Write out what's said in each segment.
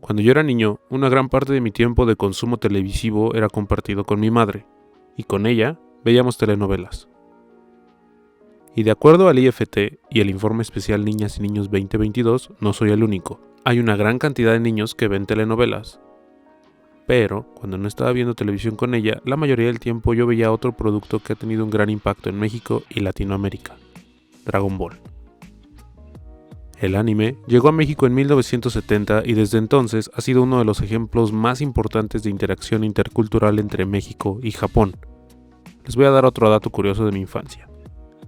Cuando yo era niño, una gran parte de mi tiempo de consumo televisivo era compartido con mi madre, y con ella veíamos telenovelas. Y de acuerdo al IFT y el Informe Especial Niñas y Niños 2022, no soy el único. Hay una gran cantidad de niños que ven telenovelas. Pero, cuando no estaba viendo televisión con ella, la mayoría del tiempo yo veía otro producto que ha tenido un gran impacto en México y Latinoamérica: Dragon Ball. El anime llegó a México en 1970 y desde entonces ha sido uno de los ejemplos más importantes de interacción intercultural entre México y Japón. Les voy a dar otro dato curioso de mi infancia.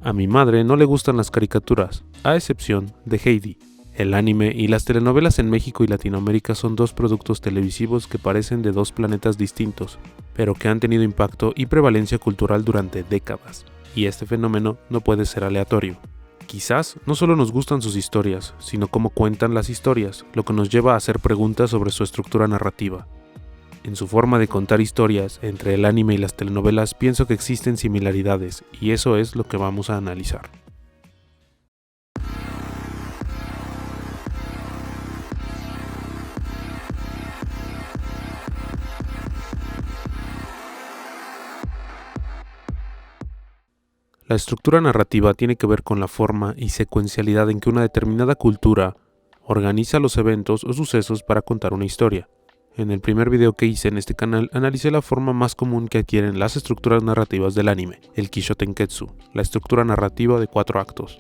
A mi madre no le gustan las caricaturas, a excepción de Heidi. El anime y las telenovelas en México y Latinoamérica son dos productos televisivos que parecen de dos planetas distintos, pero que han tenido impacto y prevalencia cultural durante décadas. Y este fenómeno no puede ser aleatorio. Quizás no solo nos gustan sus historias, sino cómo cuentan las historias, lo que nos lleva a hacer preguntas sobre su estructura narrativa. En su forma de contar historias, entre el anime y las telenovelas pienso que existen similaridades, y eso es lo que vamos a analizar. La estructura narrativa tiene que ver con la forma y secuencialidad en que una determinada cultura organiza los eventos o sucesos para contar una historia. En el primer video que hice en este canal analicé la forma más común que adquieren las estructuras narrativas del anime, el Kisho Tenketsu, la estructura narrativa de 4 actos.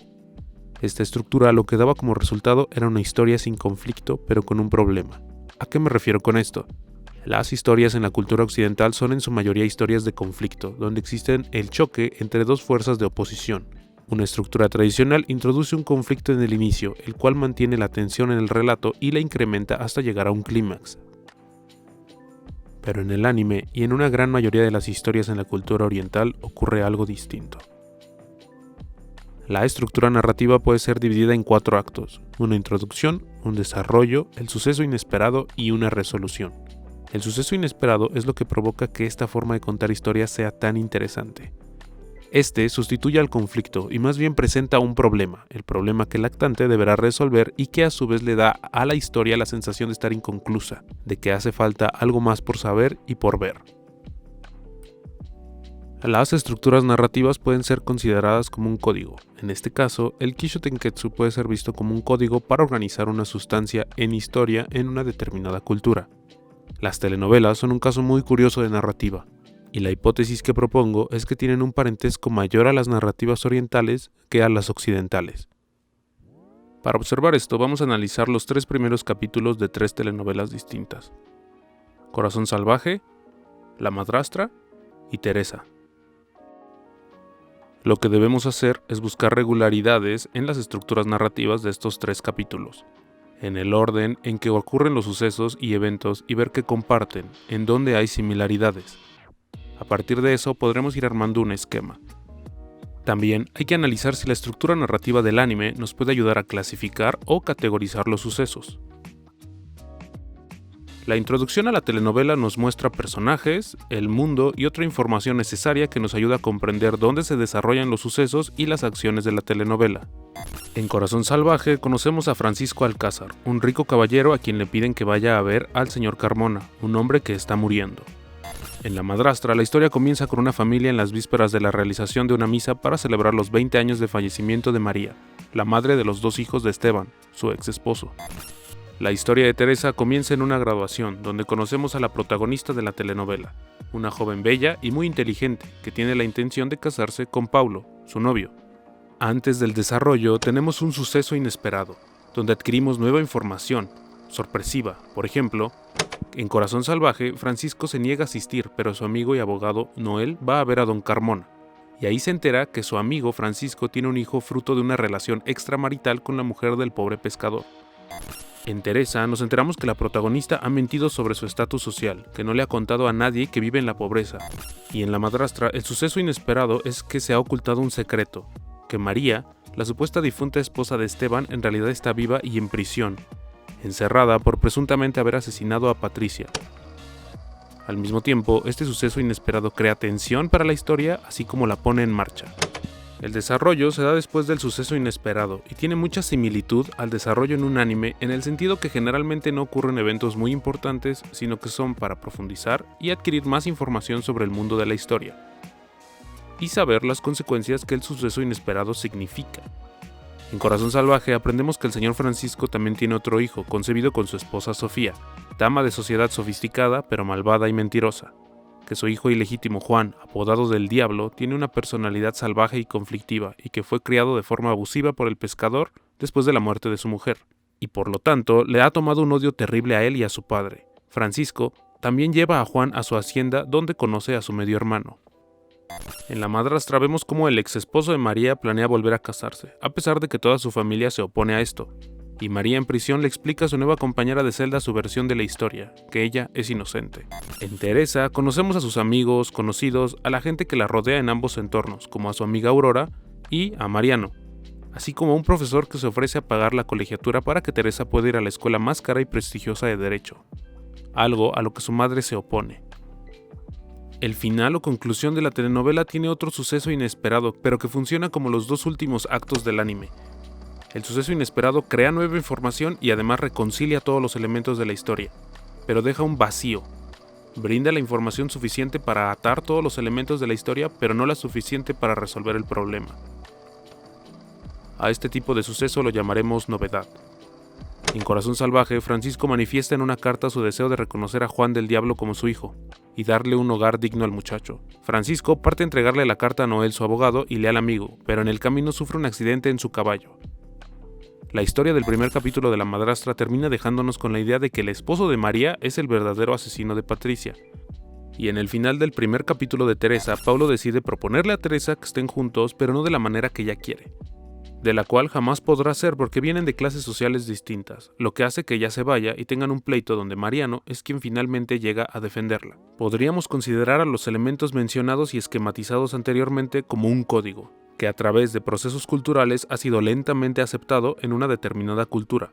Esta estructura lo que daba como resultado era una historia sin conflicto pero con un problema. ¿A qué me refiero con esto? Las historias en la cultura occidental son en su mayoría historias de conflicto, donde existen el choque entre dos fuerzas de oposición. Una estructura tradicional introduce un conflicto en el inicio, el cual mantiene la tensión en el relato y la incrementa hasta llegar a un clímax. Pero en el anime y en una gran mayoría de las historias en la cultura oriental ocurre algo distinto. La estructura narrativa puede ser dividida en 4 actos: una introducción, un desarrollo, el suceso inesperado y una resolución. El suceso inesperado es lo que provoca que esta forma de contar historias sea tan interesante. Este sustituye al conflicto y más bien presenta un problema, el problema que el actante deberá resolver y que a su vez le da a la historia la sensación de estar inconclusa, de que hace falta algo más por saber y por ver. Las estructuras narrativas pueden ser consideradas como un código. En este caso, el Kisho Tenketsu puede ser visto como un código para organizar una sustancia en historia en una determinada cultura. Las telenovelas son un caso muy curioso de narrativa, y la hipótesis que propongo es que tienen un parentesco mayor a las narrativas orientales que a las occidentales. Para observar esto, vamos a analizar los 3 primeros capítulos de 3 telenovelas distintas: Corazón Salvaje, La Madrastra y Teresa. Lo que debemos hacer es buscar regularidades en las estructuras narrativas de estos 3 capítulos, en el orden en que ocurren los sucesos y eventos y ver qué comparten, en dónde hay similaridades. A partir de eso podremos ir armando un esquema. También hay que analizar si la estructura narrativa del anime nos puede ayudar a clasificar o categorizar los sucesos. La introducción a la telenovela nos muestra personajes, el mundo y otra información necesaria que nos ayuda a comprender dónde se desarrollan los sucesos y las acciones de la telenovela. En Corazón Salvaje conocemos a Francisco Alcázar, un rico caballero a quien le piden que vaya a ver al señor Carmona, un hombre que está muriendo. En La Madrastra, la historia comienza con una familia en las vísperas de la realización de una misa para celebrar los 20 años de fallecimiento de María, la madre de los 2 hijos de Esteban, su ex esposo. La historia de Teresa comienza en una graduación, donde conocemos a la protagonista de la telenovela, una joven bella y muy inteligente que tiene la intención de casarse con Paulo, su novio. Antes del desarrollo tenemos un suceso inesperado, donde adquirimos nueva información, sorpresiva. Por ejemplo, en Corazón Salvaje, Francisco se niega a asistir, pero su amigo y abogado Noel va a ver a don Carmona, y ahí se entera que su amigo Francisco tiene un hijo fruto de una relación extramarital con la mujer del pobre pescador. En Teresa nos enteramos que la protagonista ha mentido sobre su estatus social, que no le ha contado a nadie que vive en la pobreza. Y en La Madrastra, el suceso inesperado es que se ha ocultado un secreto, que María, la supuesta difunta esposa de Esteban, en realidad está viva y en prisión, encerrada por presuntamente haber asesinado a Patricia. Al mismo tiempo, este suceso inesperado crea tensión para la historia, así como la pone en marcha. El desarrollo se da después del suceso inesperado y tiene mucha similitud al desarrollo en un anime en el sentido que generalmente no ocurren eventos muy importantes, sino que son para profundizar y adquirir más información sobre el mundo de la historia, y saber las consecuencias que el suceso inesperado significa. En Corazón Salvaje aprendemos que el señor Francisco también tiene otro hijo, concebido con su esposa Sofía, dama de sociedad sofisticada pero malvada y mentirosa, que su hijo ilegítimo Juan, apodado del Diablo, tiene una personalidad salvaje y conflictiva y que fue criado de forma abusiva por el pescador después de la muerte de su mujer, y por lo tanto le ha tomado un odio terrible a él y a su padre. Francisco también lleva a Juan a su hacienda donde conoce a su medio hermano. En La Madrastra vemos cómo el ex esposo de María planea volver a casarse, a pesar de que toda su familia se opone a esto, y María en prisión le explica a su nueva compañera de celda su versión de la historia, que ella es inocente. En Teresa conocemos a sus amigos, conocidos, a la gente que la rodea en ambos entornos, como a su amiga Aurora y a Mariano, así como a un profesor que se ofrece a pagar la colegiatura para que Teresa pueda ir a la escuela más cara y prestigiosa de Derecho, algo a lo que su madre se opone. El final o conclusión de la telenovela tiene otro suceso inesperado, pero que funciona como los dos últimos actos del anime. El suceso inesperado crea nueva información y además reconcilia todos los elementos de la historia, pero deja un vacío. Brinda la información suficiente para atar todos los elementos de la historia, pero no la suficiente para resolver el problema. A este tipo de suceso lo llamaremos novedad. En Corazón Salvaje, Francisco manifiesta en una carta su deseo de reconocer a Juan del Diablo como su hijo y darle un hogar digno al muchacho. Francisco parte a entregarle la carta a Noel, su abogado y leal amigo, pero en el camino sufre un accidente en su caballo. La historia del primer capítulo de La Madrastra termina dejándonos con la idea de que el esposo de María es el verdadero asesino de Patricia. Y en el final del primer capítulo de Teresa, Paulo decide proponerle a Teresa que estén juntos, pero no de la manera que ella quiere, de la cual jamás podrá ser porque vienen de clases sociales distintas, lo que hace que ella se vaya y tengan un pleito donde Mariano es quien finalmente llega a defenderla. Podríamos considerar a los elementos mencionados y esquematizados anteriormente como un código, que a través de procesos culturales ha sido lentamente aceptado en una determinada cultura.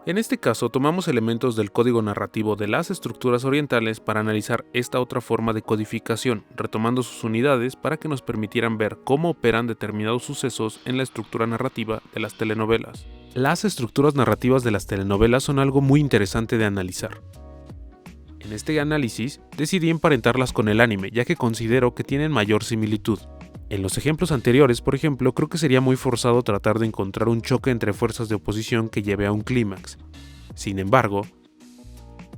En este caso, tomamos elementos del código narrativo de las estructuras orientales para analizar esta otra forma de codificación, retomando sus unidades para que nos permitieran ver cómo operan determinados sucesos en la estructura narrativa de las telenovelas. Las estructuras narrativas de las telenovelas son algo muy interesante de analizar. En este análisis, decidí emparentarlas con el anime, ya que considero que tienen mayor similitud. En los ejemplos anteriores, por ejemplo, creo que sería muy forzado tratar de encontrar un choque entre fuerzas de oposición que lleve a un clímax. Sin embargo,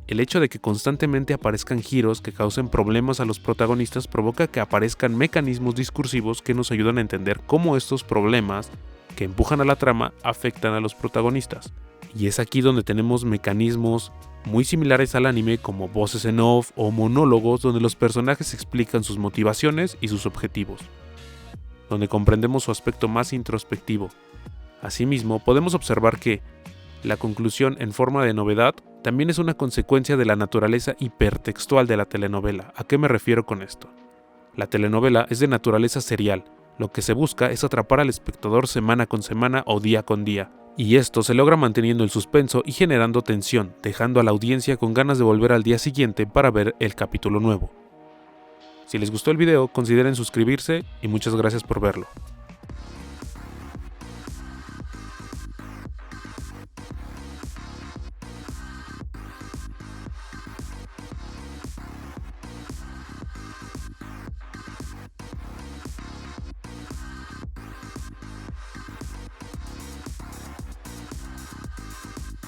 el hecho de que constantemente aparezcan giros que causen problemas a los protagonistas provoca que aparezcan mecanismos discursivos que nos ayudan a entender cómo estos problemas que empujan a la trama afectan a los protagonistas. Y es aquí donde tenemos mecanismos muy similares al anime como voces en off o monólogos donde los personajes explican sus motivaciones y sus objetivos, donde comprendemos su aspecto más introspectivo. Asimismo, podemos observar que la conclusión en forma de novedad también es una consecuencia de la naturaleza hipertextual de la telenovela. ¿A qué me refiero con esto? La telenovela es de naturaleza serial. Lo que se busca es atrapar al espectador semana con semana o día con día. Y esto se logra manteniendo el suspenso y generando tensión, dejando a la audiencia con ganas de volver al día siguiente para ver el capítulo nuevo. Si les gustó el video, consideren suscribirse y muchas gracias por verlo.